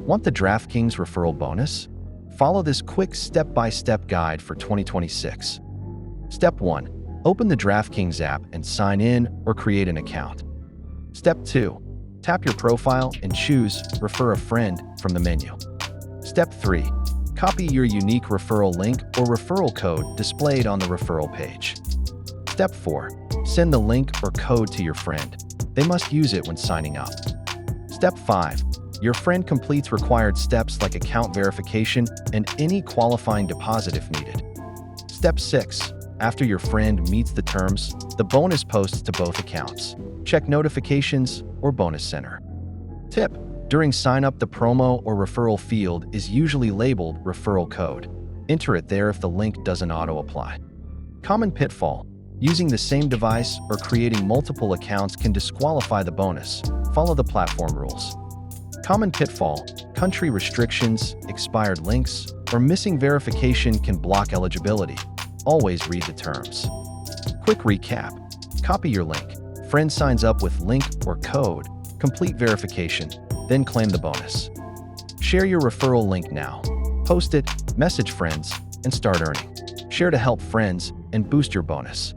Want the DraftKings referral bonus? Follow this quick step-by-step guide for 2026. Step 1. Open the DraftKings app and sign in or create an account. Step 2. Tap your profile and choose Refer a Friend from the menu. Step 3. Copy your unique referral link or referral code displayed on the referral page. Step 4. Send the link or code to your friend. They must use it when signing up. Step 5. Your friend completes required steps like account verification and any qualifying deposit if needed. Step 6. After your friend meets the terms, the bonus posts to both accounts. Check notifications or bonus center. Tip: during sign-up, the promo or referral field is usually labeled referral code. Enter it there if the link doesn't auto-apply. Common pitfall: using the same device or creating multiple accounts can disqualify the bonus. Follow the platform rules. Common pitfall: country restrictions, expired links, or missing verification can block eligibility. Always read the terms. Quick recap: copy your link. Friend signs up with link or code. Complete verification, then claim the bonus. Share your referral link now. Post it, message friends, and start earning. Share to help friends and boost your bonus.